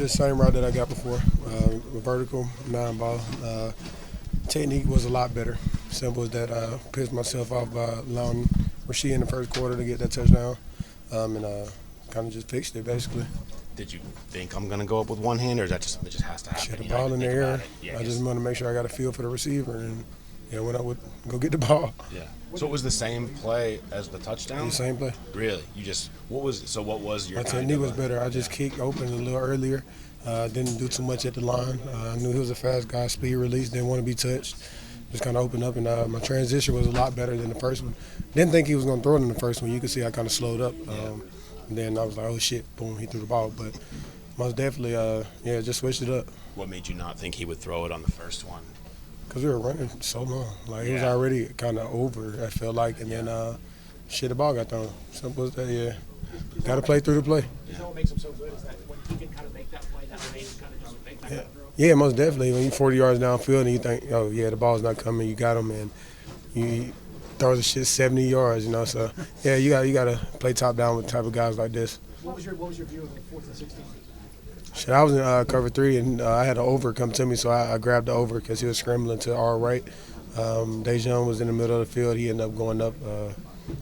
was just the same route that I got before, vertical, 9-ball. Technique was a lot better. Simple as that. I pissed myself off by allowing Rasheed in the first quarter to get that touchdown, and kind of just fixed it, basically. Did you think I'm going to go up with one hand, or is that just something that just has to happen? Shit, the ball in the air. I just want to make sure I got a feel for the receiver, and when I would go get the ball. Yeah. So it was the same play as the touchdown? The same play. Really? what was your My technique was better. I just kicked open a little earlier. Didn't do too much at the line. I knew he was a fast guy, speed release, didn't want to be touched. Just kind of opened up, and my transition was a lot better than the first one. Didn't think he was going to throw it in the first one. You could see I kind of slowed up. And then I was like, oh, shit, boom, he threw the ball. But most definitely, just switched it up. What made you not think he would throw it on the first one? Because we were running so long. It was already kind of over, I felt like. And then, the ball got thrown. Simple as that, Got to play through the play. You know what makes him so good is that when he can kind of make that play that way and kind of just make that throw. Yeah, most definitely. When you're 40 yards downfield and you think, oh, yeah, the ball's not coming, you got him, and you throw the shit 70 yards, So, yeah, you got to play top down with type of guys like this. What was your view of the 4th and 16? Shit, I was in cover 3, and I had an over come to me, so I grabbed the over because he was scrambling to our right. Dejon was in the middle of the field. He ended up going up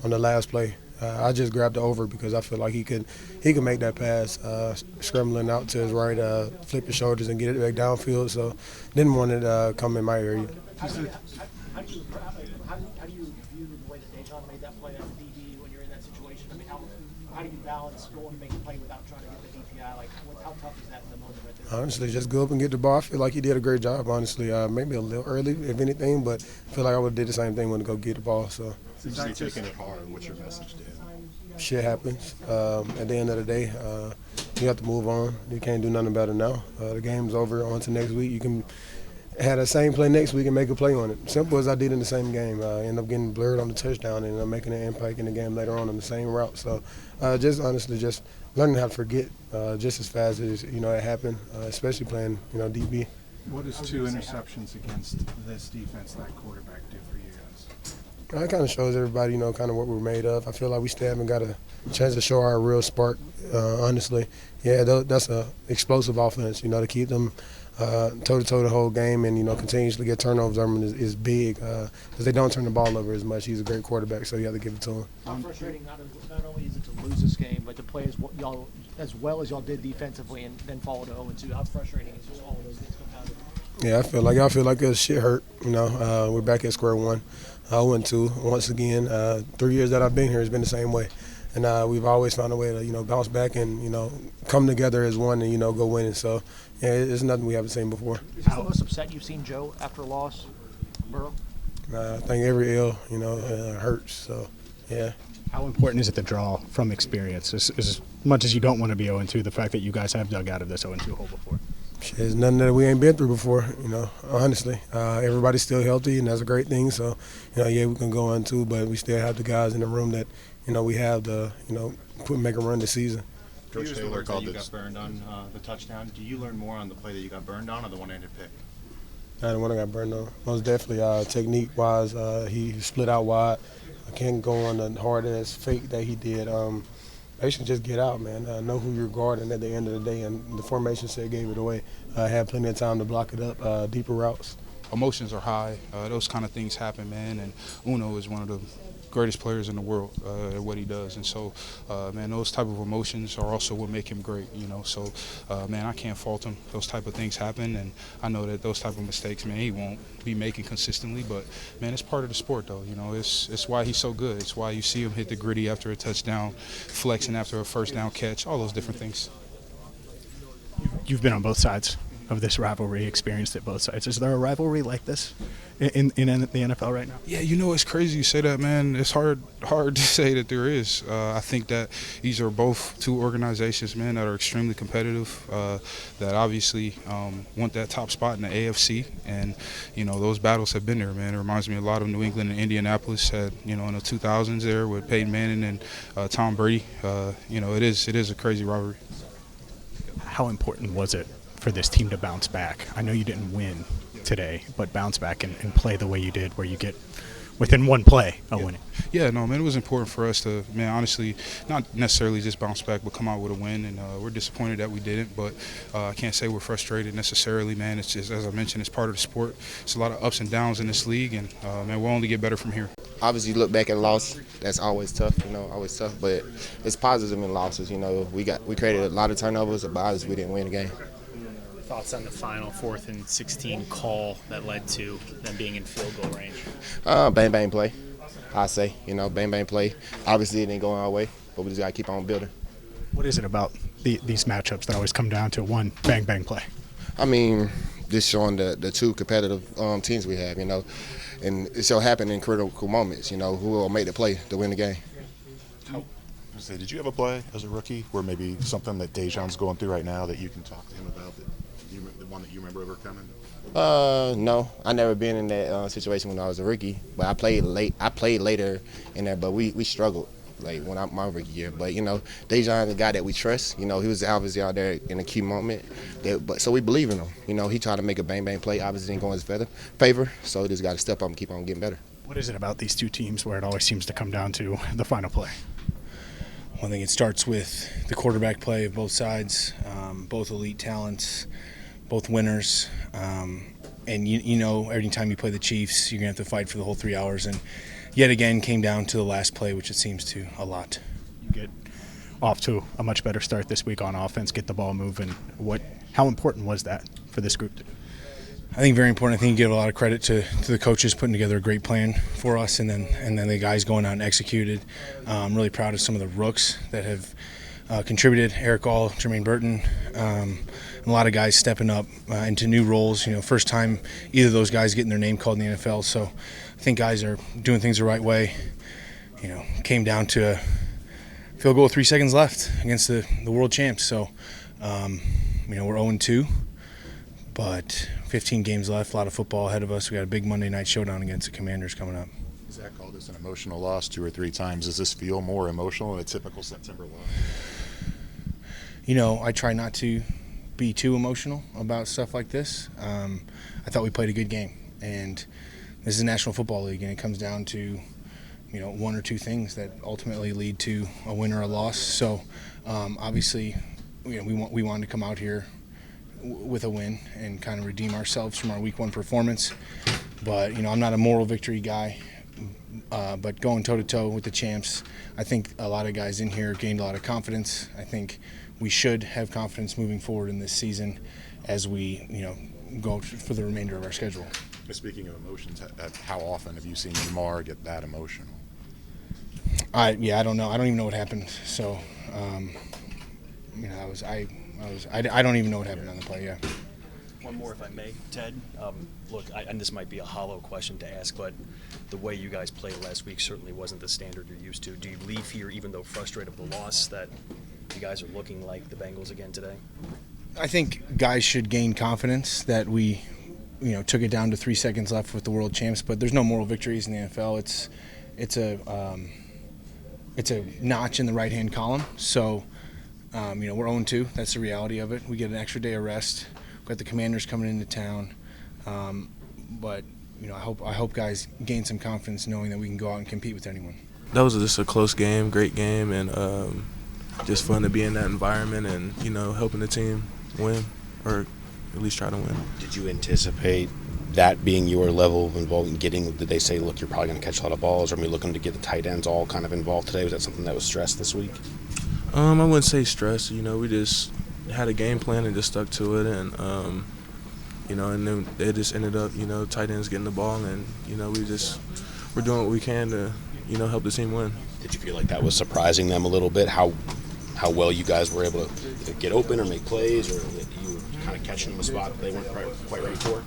on the last play. I just grabbed the over because I feel like he could make that pass, scrambling out to his right, flip his shoulders and get it back downfield. So didn't want it to come in my area. How do you view the way that Dejon made that play as a DB when you're in that situation? I mean, how do you balance going to make a play without trying to get the DPI? How tough is that in the moment right there? Honestly, just go up and get the ball. I feel like he did a great job, honestly. Maybe a little early, if anything, but I feel like I would have did the same thing when to go get the ball. So. Since you're taking it hard, what's your message to him? Shit happens. At the end of the day, you have to move on. You can't do nothing about it now. The game's over. On to next week. You can have the same play next week and make a play on it. Simple as I did in the same game. End up getting blurred on the touchdown and making an impact in the game later on the same route. So just honestly, just learning how to forget just as fast as it happened, especially playing DB. What does 2 interceptions against this defense, that quarterback, do for you guys? It kind of shows everybody, kind of what we're made of. I feel like we still haven't got a chance to show our real spark, honestly. Yeah, that's an explosive offense, to keep them toe-to-toe the whole game and, continuously get turnovers on them is big because they don't turn the ball over as much. He's a great quarterback, so you have to give it to him. How frustrating not only is it to lose this game, but to play as well as y'all did defensively and then follow to 0-2. How frustrating is just all of those things compounded? Yeah, I feel like it's shit hurt. We're back at square one. 0-2 once again. 3 years that I've been here, it's been the same way. And we've always found a way to, bounce back and, come together as one and, go winning. So, yeah, it's nothing we haven't seen before. Is this the most upset you've seen Joe after a loss, Burrow? I think every L, hurts. So, yeah. How important is it to draw from experience? As much as you don't want to be 0-2, the fact that you guys have dug out of this 0-2 hole before? It's nothing that we ain't been through before, honestly. Everybody's still healthy, and that's a great thing. So, we can go on too, but we still have the guys in the room that, we have to, make a run this season. Coach Taylor called got burned on the touchdown. Do you learn more on the play that you got burned on or the one-handed pick? The one I got burned on. Most definitely, technique-wise, he split out wide. I can't go on the hard-ass fake that he did. Basically just get out, man. Know who you're guarding at the end of the day, and the formation set gave it away. Had plenty of time to block it up, deeper routes. Emotions are high. Those kind of things happen, man, and Uno is one of the greatest players in the world at what he does. And so, man, those type of emotions are also what make him great, So, man, I can't fault him. Those type of things happen, and I know that those type of mistakes, man, he won't be making consistently. But, man, it's part of the sport, though. It's why he's so good. It's why you see him hit the gritty after a touchdown, flexing after a first down catch, all those different things. You've been on both sides of this rivalry, experienced it both sides. Is there a rivalry like this in the NFL right now? Yeah, it's crazy you say that, man. It's hard to say that there is. I think that these are both two organizations, man, that are extremely competitive, that obviously want that top spot in the AFC. And, those battles have been there, man. It reminds me a lot of New England and Indianapolis had, in the 2000s there with Peyton Manning and Tom Brady. It is a crazy rivalry. How important was it for this team to bounce back? I know you didn't win today, but bounce back and play the way you did, where you get within one play of winning. Yeah, no, man, it was important for us to, man, honestly, not necessarily just bounce back, but come out with a win. And we're disappointed that we didn't, but I can't say we're frustrated necessarily, man. It's just, as I mentioned, it's part of the sport. It's a lot of ups and downs in this league, and, man, we'll only get better from here. Obviously, you look back at a loss, that's always tough, always tough. But it's positive in losses, We created a lot of turnovers, but obviously we didn't win the game. Thoughts on the final 4th and 16 call that led to them being in field goal range? Bang, bang play, I say. Bang, bang play. Obviously, it didn't go our way, but we just got to keep on building. What is it about these matchups that always come down to one bang, bang play? I mean, just showing the two competitive teams we have, and it so happened in critical moments, who will make the play to win the game. Did you have a play as a rookie where maybe something that Dejan's going through right now that you can talk to him about, the one that you remember overcoming? No, I never been in that situation when I was a rookie, but I played late. I played later in there, but we struggled when my rookie year. But Dejan, the guy that we trust, he was obviously out there in a key moment. So we believe in him. He tried to make a bang bang play. Obviously didn't go in his favor. So he just got to step up and keep on getting better. What is it about these two teams where it always seems to come down to the final play? I think it starts with the quarterback play of both sides, both elite talents, both winners. And every time you play the Chiefs, you're going to have to fight for the whole 3 hours. And yet again, came down to the last play, which it seems to a lot. You get off to a much better start this week on offense, get the ball moving. How important was that for this group to do? I think very important. I think you give a lot of credit to the coaches putting together a great plan for us, and then the guys going out and executed. I'm really proud of some of the rooks that have contributed. Erick All, Germaine Pratt, and a lot of guys stepping up into new roles. First time either of those guys getting their name called in the NFL. So I think guys are doing things the right way. Came down to a field goal with 3 seconds left against the world champs. So we're 0-2. But 15 games left, a lot of football ahead of us. We got a big Monday night showdown against the Commanders coming up. Zach called this an emotional loss 2 or 3 times. Does this feel more emotional than a typical September loss? I try not to be too emotional about stuff like this. I thought we played a good game. And this is a National Football League, and it comes down to, 1 or 2 things that ultimately lead to a win or a loss. So, obviously, we wanted to come out here with a win and kind of redeem ourselves from our week 1 performance. But, I'm not a moral victory guy, but going toe-to-toe with the champs, I think a lot of guys in here gained a lot of confidence. I think we should have confidence moving forward in this season as we, go for the remainder of our schedule. Speaking of emotions, how often have you seen Lamar get that emotional? I don't know. I don't even know what happened. So, I don't even know what happened on the play. Yeah. One more, if I may, Ted. Look, and this might be a hollow question to ask, but the way you guys played last week certainly wasn't the standard you're used to. Do you leave here, even though frustrated with the loss, that you guys are looking like the Bengals again today? I think guys should gain confidence that we, took it down to 3 seconds left with the world champs. But there's no moral victories in the NFL. It's a notch in the right-hand column. So, we're 0-2. That's the reality of it. We get an extra day of rest. We've got the Commanders coming into town. But I hope guys gain some confidence knowing that we can go out and compete with anyone. That was just a close game, great game, and just fun to be in that environment and, helping the team win or at least try to win. Did you anticipate that being your level of involvement? Did they say, look, you're probably going to catch a lot of balls, or are we looking to get the tight ends all kind of involved today? Was that something that was stressed this week? I wouldn't say stress. We just had a game plan and just stuck to it, and and then it just ended up, tight ends getting the ball, and we're doing what we can to, help the team win. Did you feel like that was surprising them a little bit? How well you guys were able to either get open or make plays, or that you were kind of catching them a spot that they weren't quite ready for?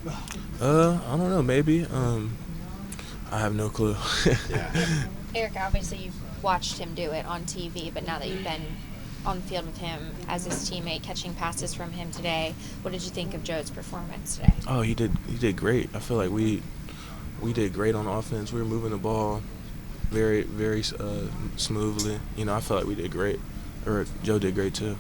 I don't know. Maybe. I have no clue. Yeah. Eric, obviously you've watched him do it on TV, but now that you've been on the field with him as his teammate, catching passes from him today, what did you think of Joe's performance today? Oh, he did great. I feel like we did great on offense. We were moving the ball very, very smoothly. I felt like we did great. Or Joe did great too.